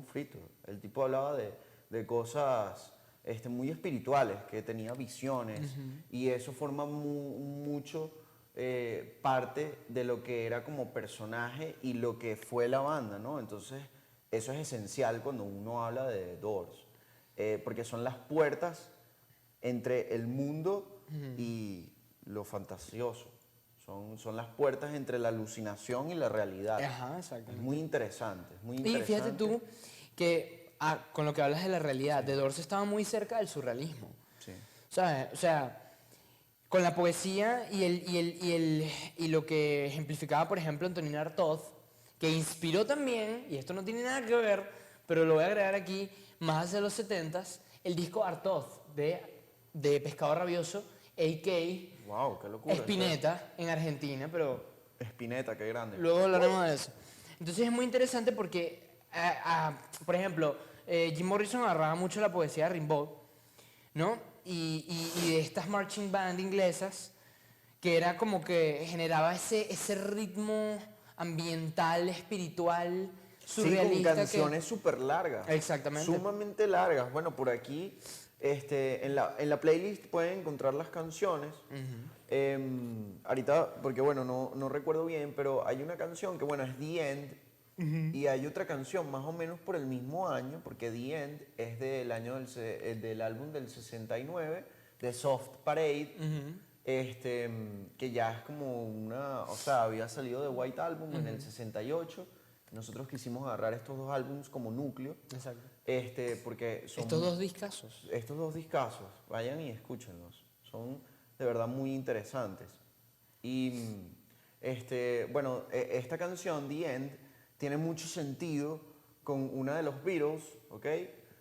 frito. El tipo hablaba de cosas muy espirituales, que tenía visiones, y eso forma mucho parte de lo que era como personaje y lo que fue la banda, ¿no? Entonces, eso es esencial cuando uno habla de The Doors, porque son las puertas entre el mundo y lo fantasioso. Son las puertas entre la alucinación y la realidad. Ajá, Es exactamente. muy interesante, es muy Y interesante. fíjate tú que con lo que hablas de la realidad, The Doors estaba muy cerca del surrealismo. Sí. ¿Sabes? O sea, con la poesía y lo que ejemplificaba, por ejemplo, Antonin Artaud, que inspiró también, y esto no tiene nada que ver, pero lo voy a agregar aquí, más hacia los 70s, el disco Artoz de Pescado Rabioso, a.k.a. Wow, qué locura. Spinetta en Argentina, pero Spinetta, qué grande. luego hablaremos de eso. Entonces es muy interesante porque, por ejemplo, Jim Morrison agarraba mucho la poesía de Rimbaud, ¿no? Y de estas marching band inglesas, que era como que generaba ese ritmo ambiental, espiritual, Sí, con surrealista. canciones súper largas. Exactamente. Sumamente largas. Bueno, por aquí, en la playlist pueden encontrar las canciones. Ahorita, porque bueno, no recuerdo bien, pero hay una canción que, bueno, es The End. Y hay otra canción más o menos por el mismo año, porque The End es del álbum del 69, de Soft Parade. Que ya es como o sea, había salido de White Album en el 68. Nosotros quisimos agarrar estos dos álbumes como núcleo, Exacto. porque son Estos dos discazos. estos dos discazos, vayan y escúchenlos, son de verdad muy interesantes. Y bueno, esta canción, The End, tiene mucho sentido con una de los Beatles, ¿ok?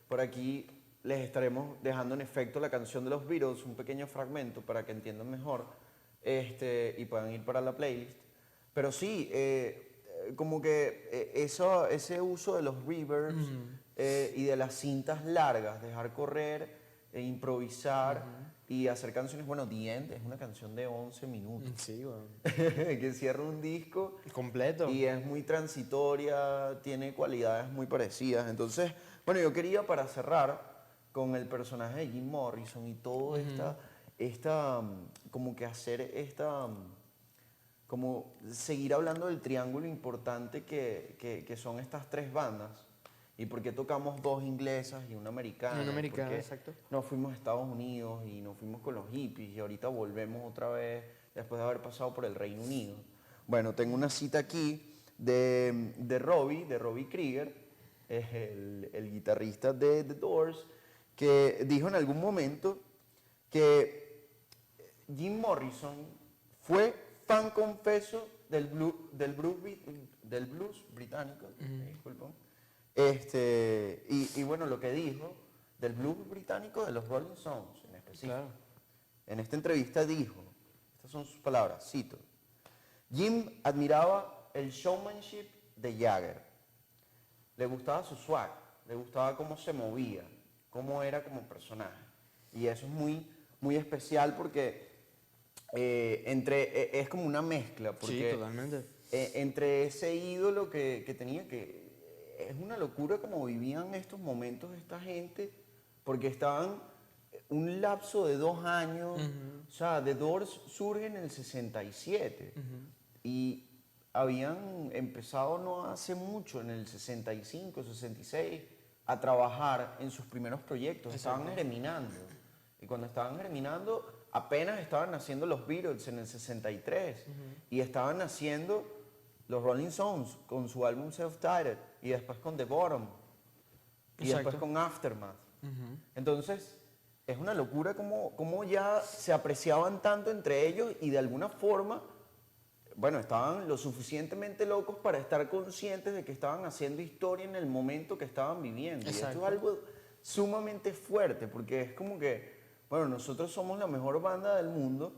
Por aquí les estaremos dejando en efecto la canción de los Beatles, un pequeño fragmento para que entiendan mejor y puedan ir para la playlist. Pero sí, como que ese uso de los reverbs y de las cintas largas, dejar correr, improvisar y hacer canciones. Bueno, The End es una canción de 11 minutos Sí, bueno. que cierra un disco Completo. y es muy transitoria, tiene cualidades muy parecidas. Entonces, bueno, yo quería para cerrar con el personaje de Jim Morrison y todo como que hacer como seguir hablando del triángulo importante que son estas tres bandas. ¿Y por qué tocamos dos inglesas y una americana? Una americana, Porque exacto. nos fuimos a Estados Unidos y nos fuimos con los hippies y ahorita volvemos otra vez después de haber pasado por el Reino Unido. Bueno, tengo una cita aquí de Robbie Krieger, es el guitarrista de The Doors, que dijo en algún momento que Jim Morrison fue fan confeso del blues británico, disculpen. Y bueno, lo que dijo del blues británico de los Rolling Stones en específico. Claro. En esta entrevista dijo, estas son sus palabras, cito: Jim admiraba el showmanship de Jagger. Le gustaba su swag, le gustaba cómo se movía, cómo era como personaje. Y eso es muy, muy especial porque es como una mezcla. Porque, Sí, totalmente. entre ese ídolo que tenía, que es una locura como vivían estos momentos esta gente, porque estaban un lapso de 2 años. O sea, The Doors surge en el 67 y habían empezado no hace mucho, en el 65, 66, a trabajar en sus primeros proyectos. Estaban germinando. Y cuando estaban germinando, apenas estaban naciendo los Beatles en el 63. Y estaban naciendo los Rolling Stones con su álbum Self-Titled. Y después con The Bottom. Y Exacto. después con Aftermath. Entonces, es una locura cómo ya se apreciaban tanto entre ellos y de alguna forma, bueno, estaban lo suficientemente locos para estar conscientes de que estaban haciendo historia en el momento que estaban viviendo. Exacto. Y esto es algo sumamente fuerte, porque es como que, bueno, nosotros somos la mejor banda del mundo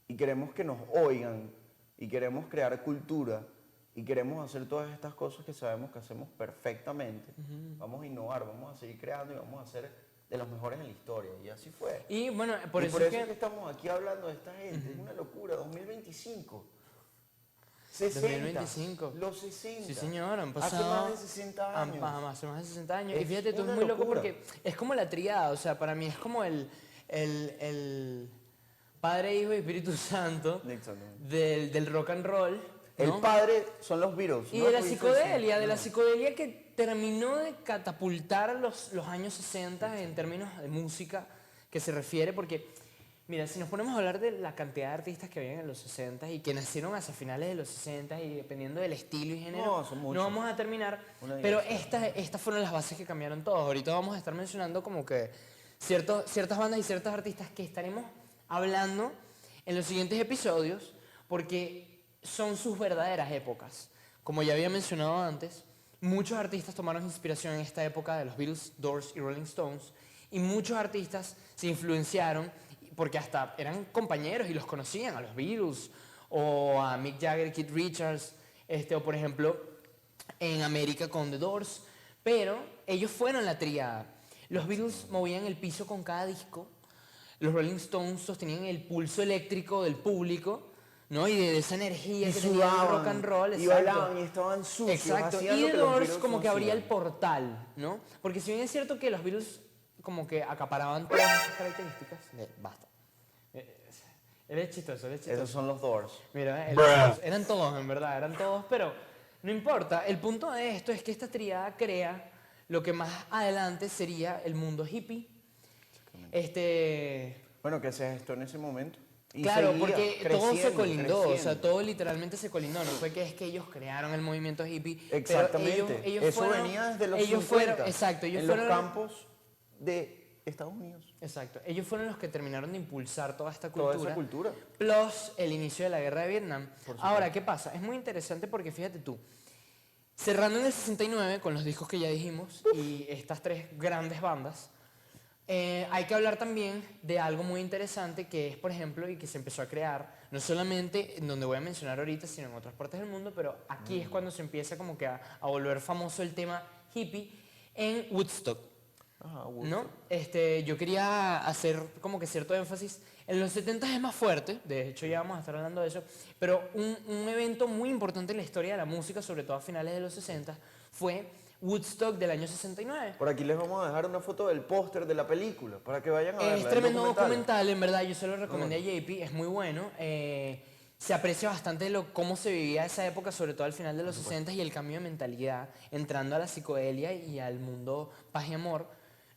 y queremos que nos oigan y queremos crear cultura y queremos hacer todas estas cosas que sabemos que hacemos perfectamente. Vamos a innovar, vamos a seguir creando y vamos a ser de los mejores en la historia. Y así fue. Y bueno, por Y eso por es eso es que que estamos aquí hablando de esta gente. Es una locura. 2025. 60. 2025. Los 60. Sí, señor, han Hace pasado... más de 60 años. Hace más de 60 años. Y Es fíjate, tú es una muy loco locura. porque es como la triada, o sea, para mí es como el Padre, Hijo y Espíritu Santo Exactamente. del rock and roll, El ¿no? padre son los Beatles. Y ¿no? de la Tú dices, psicodelia, sí. de la psicodelia que terminó de catapultar los años 60 en términos de música que se refiere, porque, mira, si nos ponemos a hablar de la cantidad de artistas que habían en los 60 y que nacieron hacia finales de los 60 y dependiendo del estilo y género, No, son muchos. vamos a terminar, Una pero diversidad. estas fueron las bases que cambiaron todos. Ahorita vamos a estar mencionando como que ciertas bandas y ciertos artistas que estaremos hablando en los siguientes episodios, porque son sus verdaderas épocas. Como ya había mencionado antes, muchos artistas tomaron inspiración en esta época de los Beatles, Doors y Rolling Stones, Y muchos artistas se influenciaron porque hasta eran compañeros y los conocían, a los Beatles o a Mick Jagger, Keith Richards, o por ejemplo en América con The Doors, pero ellos fueron la tríada. Los Beatles movían el piso con cada disco, los Rolling Stones sostenían el pulso eléctrico del público, ¿no? Y de esa energía Y que tenía el rock sudaban, and roll. y exacto. bailaban y estaban sucios. Exacto, hacían y lo The que los Doors Beatles como no que abría el hacían. portal, ¿no? Porque si bien es cierto que los Beatles como que acaparaban todas esas características, basta. Eres chistoso, eres chistoso. Esos son los Doors. Mira, eran todos, en verdad, eran todos, pero no importa. El punto de esto es que esta triada crea lo que más adelante sería el mundo hippie. Bueno, que se gestó en ese momento. Y Claro, seguía porque todo se creciendo, colindó, o sea, creciendo. todo literalmente se colindó. No fue que es que ellos crearon el movimiento hippie. pero Exactamente. ellos Eso fueron- venía desde los ellos 50. fueron, exacto, ellos en fueron los campos de Estados Unidos. Exacto, ellos fueron los que terminaron de impulsar toda esta Toda cultura. esa cultura. Plus el inicio de la guerra de Vietnam. Por supuesto. Ahora, ¿qué pasa? Es muy interesante porque fíjate tú, cerrando en el 69 con los discos que ya dijimos y estas tres grandes bandas, hay que hablar también de algo muy interesante que es, por ejemplo, y que se empezó a crear, no solamente en donde voy a mencionar ahorita, sino en otras partes del mundo, pero aquí es cuando se empieza como que a volver famoso el tema hippie en Woodstock. Ajá, ¿No? Yo quería hacer como que cierto énfasis. En los 70 es más fuerte, de hecho ya vamos a estar hablando de eso, pero un evento muy importante en la historia de la música, sobre todo a finales de los 60, fue Woodstock del año 69. Por aquí les vamos a dejar una foto del póster de la película para que vayan a verla. Es el tremendo documental, en verdad, yo se lo recomendé a JP, es muy bueno. Se aprecia bastante cómo se vivía esa época, sobre todo al final de los 60 y el cambio de mentalidad, entrando a la psicodelia y al mundo paz y amor,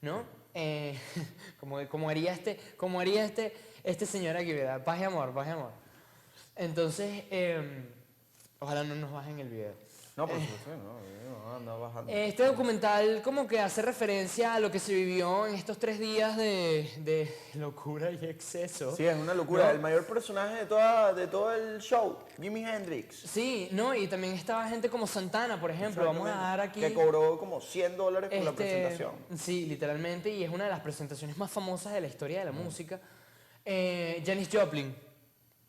¿no? Como haría este señor aquí, ¿verdad? Paz y amor, paz y amor. Entonces, ojalá no nos bajen el video. No, por supuesto, no, anda bajando. Este documental como que hace referencia a lo que se vivió en estos 3 días de locura y exceso. Sí, es una locura. ¿no? El mayor personaje de todo el show, Jimi Hendrix. Sí, no, y también estaba gente como Santana, por ejemplo. Vamos a dar aquí... Que cobró como $100 por la Este, presentación. Sí, literalmente, y es una de las presentaciones más famosas de la historia de la música. Janis Joplin,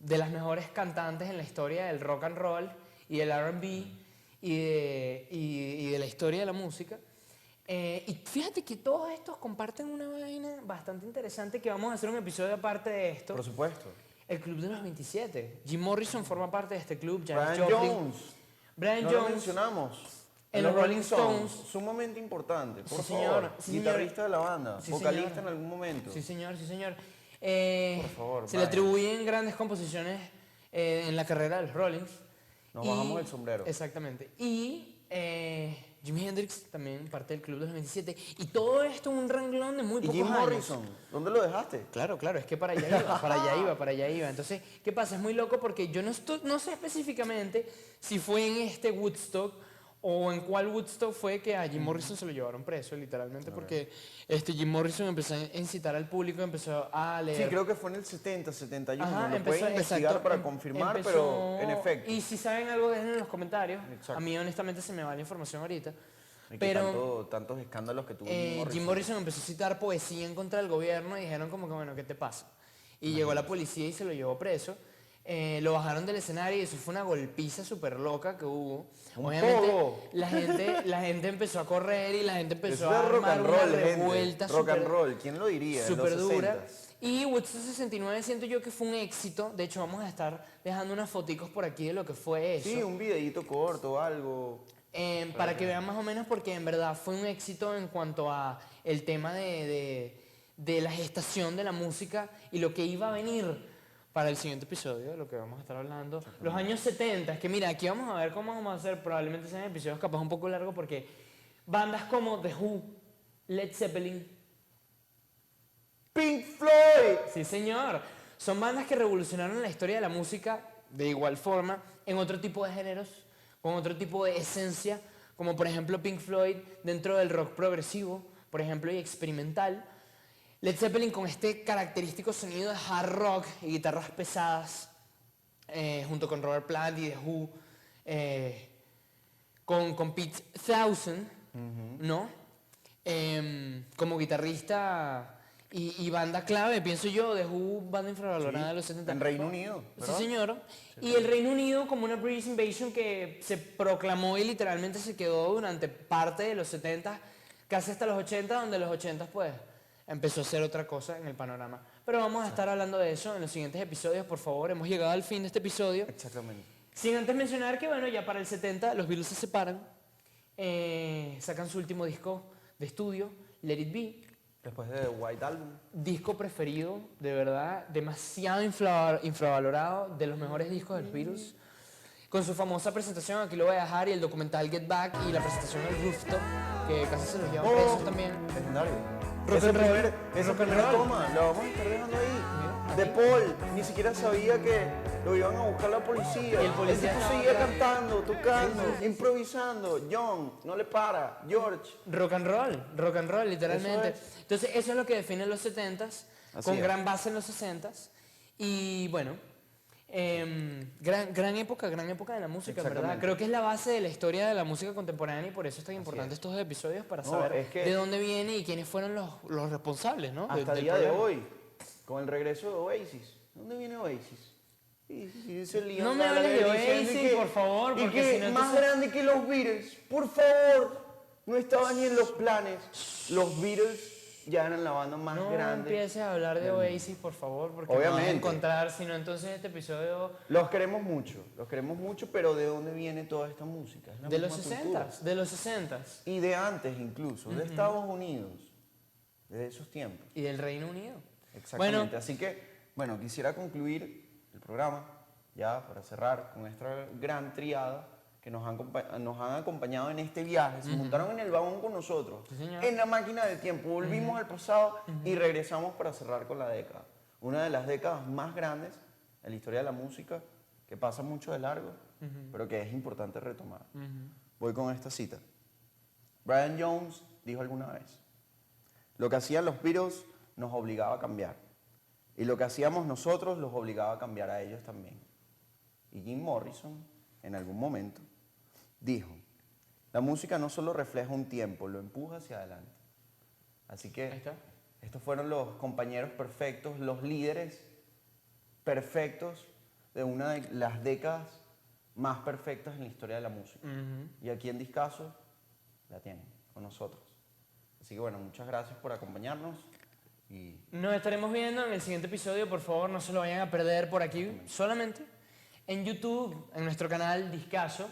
de las mejores cantantes en la historia del rock and roll y del R&B y de la historia de la música. Y fíjate que todos estos comparten una vaina bastante interesante que vamos a hacer un episodio aparte de esto. Por supuesto. El Club de los 27. Jim Morrison forma parte de este club, Janis Brian Joplin. Jones. Brian No lo Jones. mencionamos. En los Rolling Stones. Sumamente importante, por Sí, favor. señor. Sí, señor. Guitarrista de la banda, Sí, vocalista señor. en algún momento. Sí, señor, sí, señor. Por favor, se le vaya. atribuyen grandes composiciones en la carrera de los Rollins. Nos bajamos el sombrero. Exactamente. Y Jimi Hendrix también parte del Club de los 27. Y todo esto en un renglón de muy ¿Y pocos Jim años. Morrison? ¿Dónde lo dejaste? Claro, claro, es que para allá iba, para allá iba. Entonces, ¿qué pasa? Es muy loco porque yo no sé específicamente si fue en este Woodstock o en cuál Woodstock fue que a Jim Morrison se lo llevaron preso, literalmente, porque Jim Morrison empezó a incitar al público, empezó a leer. Sí, creo que fue en el 70, 71. Ajá, lo empezó- pueden investigar exacto, para em- confirmar, empezó- pero en efecto. Y si saben algo, déjenlo en los comentarios. Exacto. A mí, honestamente, se me va la información ahorita. Y que Pero tantos escándalos que tuvo Jim Morrison empezó a citar poesía en contra del gobierno y dijeron como que, bueno, ¿qué te pasa? Y llegó la policía y se lo llevó preso. Lo bajaron del escenario y eso fue una golpiza súper loca que hubo. Un Obviamente, pogo. la gente empezó a correr y la gente empezó Eso a es rock armar and una roll, gente. revuelta Rock and súper- roll, ¿quién lo diría? En los súper dura. 60s. Y Woodstock 69 siento yo que fue un éxito. De hecho, vamos a estar dejando unas foticos por aquí de lo que fue eso. Sí, un videíto corto, algo. Para que vean más o menos, porque en verdad fue un éxito en cuanto a el tema de la gestación de la música y lo que iba a venir para el siguiente episodio, de lo que vamos a estar hablando. Los años 70, es que mira, aquí vamos a ver cómo vamos a hacer, probablemente sean episodios capaz un poco largos, porque bandas como The Who, Led Zeppelin, Pink Floyd. sí señor, son bandas que revolucionaron la historia de la música de igual forma, en otro tipo de géneros, con otro tipo de esencia, como por ejemplo Pink Floyd dentro del rock progresivo, por ejemplo, y experimental. Led Zeppelin con este característico sonido de hard rock y guitarras pesadas, junto con Robert Plant y The Who, con Pete Townshend, ¿no? como guitarrista y banda clave, pienso yo, de Who, banda infravalorada de los 70. En Reino Unido, Sí, ¿verdad? señor. Y el Reino Unido como una British Invasion que se proclamó y literalmente se quedó durante parte de los 70, casi hasta los 80, donde los 80 pues empezó a ser otra cosa en el panorama. Pero vamos a estar hablando de eso en los siguientes episodios, por favor. Hemos llegado al fin de este episodio. Exactamente. Sin antes mencionar que, bueno, ya para el 70 los Beatles se separan, sacan su último disco de estudio, Let It Be, Después de The White Album. disco preferido, de verdad, demasiado infravalorado, de los mejores discos de los Beatles. Con su famosa presentación, aquí lo voy a dejar, y el documental Get Back, y la presentación del Rooftop, que casi se los llevan presos también. Legendario. Rock Ese and roll. primer- Esa Rock and primera roll. toma, la vamos a estar dejando ahí. Mira, De aquí. Paul, ni siquiera sabía que lo iban a buscar la policía. Y el policía tipo estaba seguía atrás. cantando, tocando, improvisando. John, no le para. George. Rock and roll, literalmente. Eso es. Entonces, eso es lo que define los 70s, Así con es. gran base en los 60s. Y bueno, gran época de la música, en ¿verdad? Exactamente. Creo que es la base de la historia de la música contemporánea y por eso es tan importante estos episodios para No, saber es que- de dónde viene y quiénes fueron los responsables, ¿no? Hasta el del día de problema. hoy, con el regreso de Oasis. ¿Dónde viene Oasis? Y dice Liam No me Gallagher hables de diciendo Oasis, que- por favor, y porque que si no, más entonces- grande que los Beatles, por favor. No estaba ni en los planes. Los Beatles ya eran la banda más No grande. empieces a hablar de Oasis, por favor, porque no vas a Obviamente. encontrar, sino entonces este episodio Los queremos mucho, pero ¿de dónde viene toda esta música? Es la de los misma cultura. 60s, de los 60s Y de antes incluso, de Estados Unidos, de esos tiempos. y del Reino Unido. Exactamente. Bueno, Así que, bueno, quisiera concluir el programa ya para cerrar con esta gran triada que nos han acompañado en este viaje. Se montaron en el vagón con nosotros, Sí, señor. en la máquina del tiempo. Volvimos al pasado y regresamos para cerrar con la década. Una de las décadas más grandes en la historia de la música, que pasa mucho de largo, pero que es importante retomar. Voy con esta cita. Brian Jones dijo alguna vez: lo que hacían los Beatles nos obligaba a cambiar. Y lo que hacíamos nosotros los obligaba a cambiar a ellos también. Y Jim Morrison, en algún momento, dijo: la música no solo refleja un tiempo, lo empuja hacia adelante. Así ahí que está. estos fueron los compañeros perfectos, los líderes perfectos de una de las décadas más perfectas en la historia de la música. Y aquí en Discaso la tienen con nosotros. Así que bueno, muchas gracias por acompañarnos y Nos estaremos viendo en el siguiente episodio, por favor, no se lo vayan a perder por aquí, solamente en YouTube, en nuestro canal Discaso,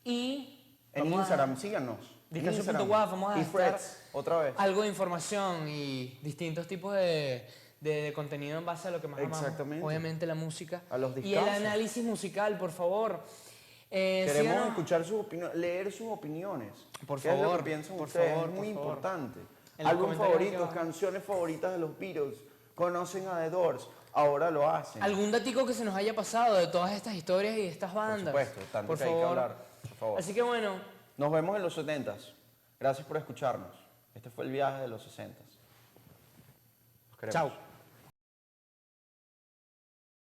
y en vamos a- Instagram, síganos. En Discaso.waf, Instagram. vamos a Y estar Threads, otra vez. algo de información y distintos tipos de contenido en base a lo que más amamos. Exactamente. Obviamente la música. A los y el discasos. análisis musical, por favor. Queremos Síganos. escuchar sus opiniones, leer sus opiniones. Por ¿Qué es lo favor, que piensan por ustedes? favor, Es muy por favor. importante. En los Álbum comentarios aquí favoritos, abajo. canciones favoritas de los Beatles. Conocen a The Doors, ahora lo hacen. Algún datico que se nos haya pasado de todas estas historias y de estas Por bandas. supuesto, tanto por que hay que favor. hablar. Por favor. Así que bueno, Nos vemos en los 70s. Gracias por escucharnos. Este fue el viaje de los 60s. Los queremos. chao.